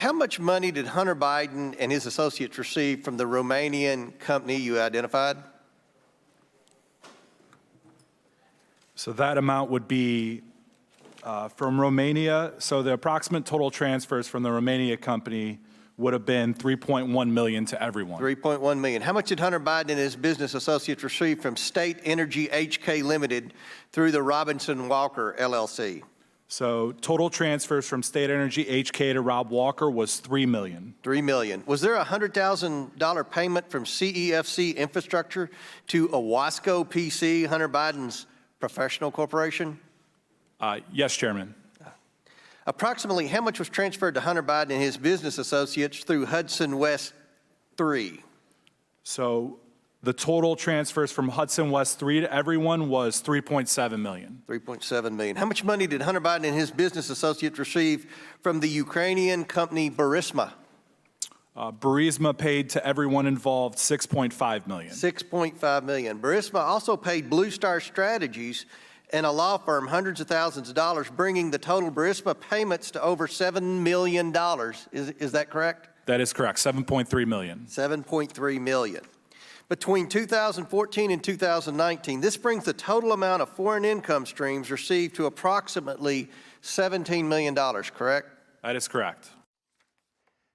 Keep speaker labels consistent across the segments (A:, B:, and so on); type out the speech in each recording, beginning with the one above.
A: How much money did Hunter Biden and his associates receive from the Romanian company you identified?
B: So that amount would be from Romania. So the approximate total transfers from the Romania company would have been $3.1 million to everyone.
A: $3.1 million. How much did Hunter Biden and his business associates receive from State Energy HK Limited through the Robinson Walker LLC?
B: So total transfers from State Energy HK to Rob Walker was $3 million.
A: $3 million. Was there a $100,000 payment from CEFC Infrastructure to Owasco PC, Hunter Biden's professional corporation?
B: Yes, Chairman.
A: Approximately how much was transferred to Hunter Biden and his business associates through Hudson West 3?
B: So the total transfers from Hudson West 3 to everyone was $3.7 million.
A: $3.7 million. How much money did Hunter Biden and his business associates receive from the Ukrainian company Burisma?
B: Burisma paid to everyone involved $6.5 million.
A: $6.5 million. Burisma also paid Blue Star Strategies and a law firm hundreds of thousands of dollars, bringing the total Burisma payments to over $7 million. Is that correct?
B: That is correct, $7.3 million.
A: $7.3 million. Between 2014 and 2019, this brings the total amount of foreign income streams received to approximately $17 million, correct?
B: That is correct.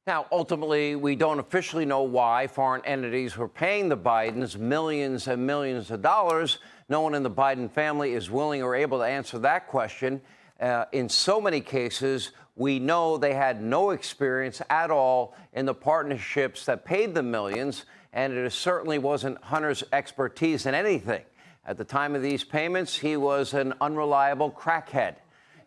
C: Now, ultimately, we don't officially know why foreign entities were paying the Bidens millions and millions of dollars. No one in the Biden family is willing or able to answer that question. In so many cases, we know they had no experience at all in the partnerships that paid them millions, and it certainly wasn't Hunter's expertise in anything. At the time of these payments, he was an unreliable crackhead.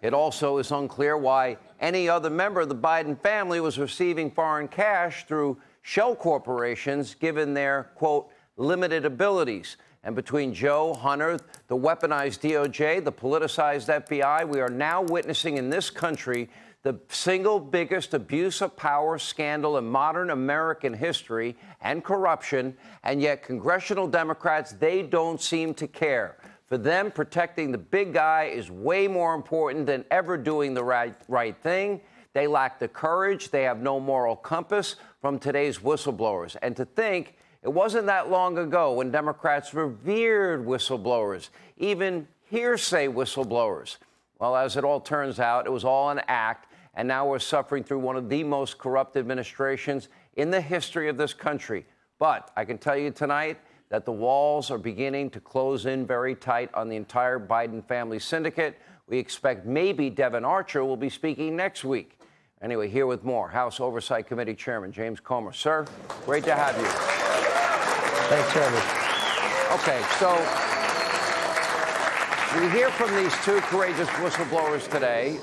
C: It also is unclear why any other member of the Biden family was receiving foreign cash through shell corporations, given their, quote, limited abilities. And between Joe, Hunter, the weaponized DOJ, the politicized FBI, we are now witnessing in this country the single biggest abuse of power scandal in modern American history and corruption, and yet congressional Democrats, they don't seem to care. For them, protecting the big guy is way more important than ever doing the right thing. They lack the courage. They have no moral compass from today's whistleblowers. And to think, it wasn't that long ago when Democrats revered whistleblowers, even hearsay whistleblowers. Well, as it all turns out, it was all an act, and now we're suffering through one of the most corrupt administrations in the history of this country. But I can tell you tonight that the walls are beginning to close in very tight on the entire Biden family syndicate. We expect maybe Devin Archer will be speaking next week. Anyway, here with more, House Oversight Committee Chairman James Comer. Sir, great to have you.
A: Thanks, Chairman.
C: Okay, so we hear from these two courageous whistleblowers today,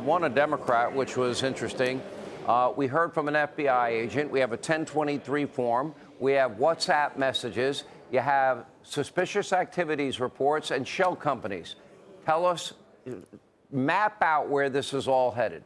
C: one a Democrat, which was interesting. We heard from an FBI agent. We have a 1023 form. We have WhatsApp messages. You have suspicious activities reports and shell companies. Tell us, map out where this is all headed.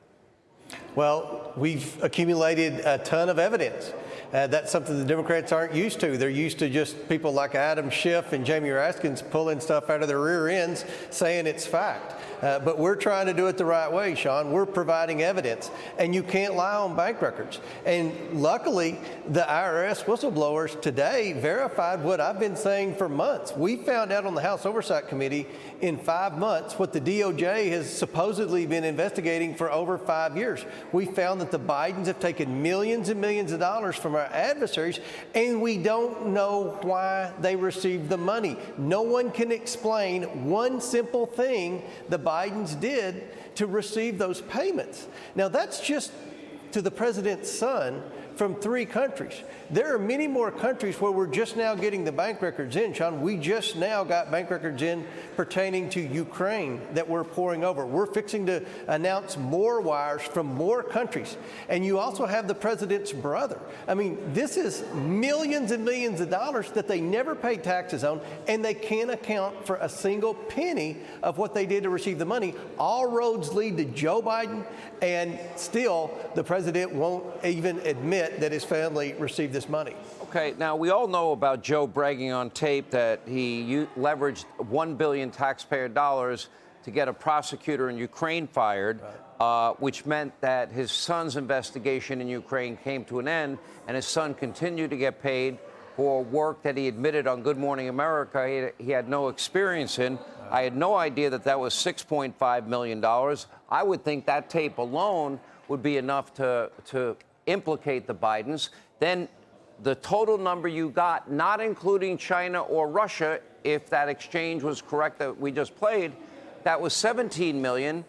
A: Well, we've accumulated a ton of evidence. That's something the Democrats aren't used to. They're used to just people like Adam Schiff and Jamie Raskin pulling stuff out of their rear ends saying it's fact. But we're trying to do it the right way, Sean. We're providing evidence, and you can't lie on bank records. And luckily, the IRS whistleblowers today verified what I've been saying for months. We found out on the House Oversight Committee in 5 months what the DOJ has supposedly been investigating for over 5 years. We found that the Bidens have taken millions and millions of dollars from our adversaries, and we don't know why they received the money. No one can explain one simple thing the Bidens did to receive those payments. Now, that's just to the president's son from 3 countries. There are many more countries where we're just now getting the bank records in, Sean. We just now got bank records in pertaining to Ukraine that we're pouring over. We're fixing to announce more wires from more countries. And you also have the president's brother. I mean, this is millions and millions of dollars that they never paid taxes on, and they can't account for a single penny of what they did to receive the money. All roads lead to Joe Biden, and still the president won't even admit that his family received this money.
C: Okay, now we all know about Joe bragging on tape that he leveraged $1 billion taxpayer dollars to get a prosecutor in Ukraine fired. Right. which meant that his son's investigation in Ukraine came to an end, and his son continued to get paid for work that he admitted on Good Morning America he had no experience in. I had no idea that that was $6.5 million. I would think that tape alone would be enough to implicate the Bidens. Then the total number you got, not including China or Russia, if that exchange was correct that we just played, that was $17 million.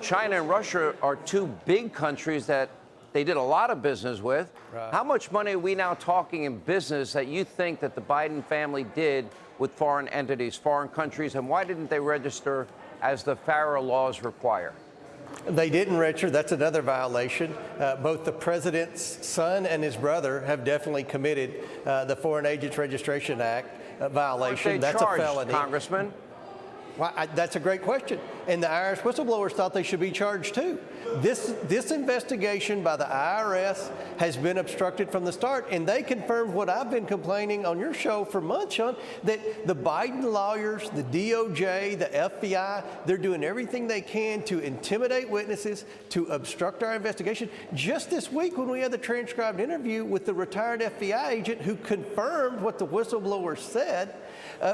C: China and Russia are two big countries that they did a lot of business with. Right. How much money are we now talking in business that you think that the Biden family did with foreign entities, foreign countries, and why didn't they register as the FARA laws require?
A: They didn't register. That's another violation. Both the president's son and his brother have definitely committed the Foreign Agents Registration Act violation.
C: Aren't they
A: That's
C: charged,
A: a felony.
C: Congressman?
A: Well, that's a great question. And the IRS whistleblowers thought they should be charged too. This investigation by the IRS has been obstructed from the start, and they confirmed what I've been complaining on your show for months, Sean, that the Biden lawyers, the DOJ, the FBI, they're doing everything they can to intimidate witnesses, to obstruct our investigation. Just this week when we had the transcribed interview with the retired FBI agent who confirmed what the whistleblower said,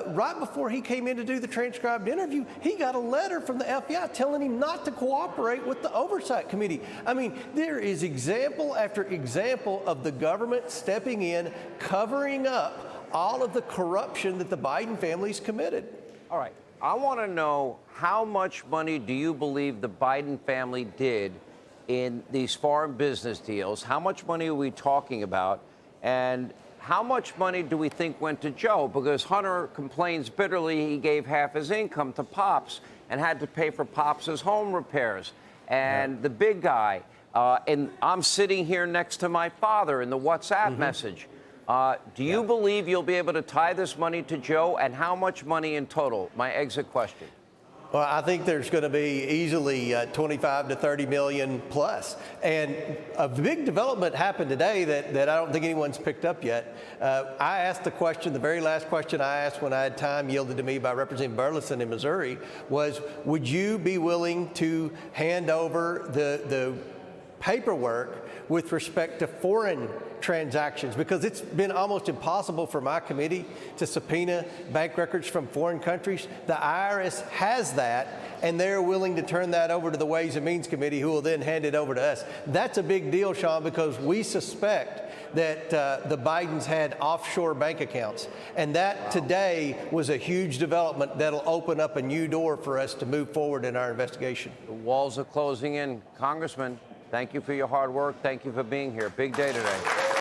A: right before he came in to do the transcribed interview, he got a letter from the FBI telling him not to cooperate with the Oversight Committee. I mean, there is example after example of the government stepping in, covering up all of the corruption that the Biden family's committed.
C: All right. I want to know, how much money do you believe the Biden family did in these foreign business deals? How much money are we talking about? And how much money do we think went to Joe? Because Hunter complains bitterly he gave half his income to Pops and had to pay for Pops' home repairs. And the big guy, and I'm sitting here next to my father in the WhatsApp message. Do you believe you'll be able to tie this money to Joe? And how much money in total? My exit question.
A: Well, I think there's going to be easily 25 to 30 million plus. And a big development happened today that I don't think anyone's picked up yet. I asked the question, the very last question I asked when I had time yielded to me by Representative Burleson in Missouri was, would you be willing to hand over the paperwork with respect to foreign transactions, because it's been almost impossible for my committee to subpoena bank records from foreign countries. The IRS has that, and they're willing to turn that over to the Ways and Means Committee, who will then hand it over to us. That's a big deal, Sean, because we suspect that the Bidens had offshore bank accounts. And that today was a huge development that'll open up a new door for us to move forward in our investigation.
C: The walls are closing in. Congressman, thank you for your hard work. Thank you for being here. Big day today.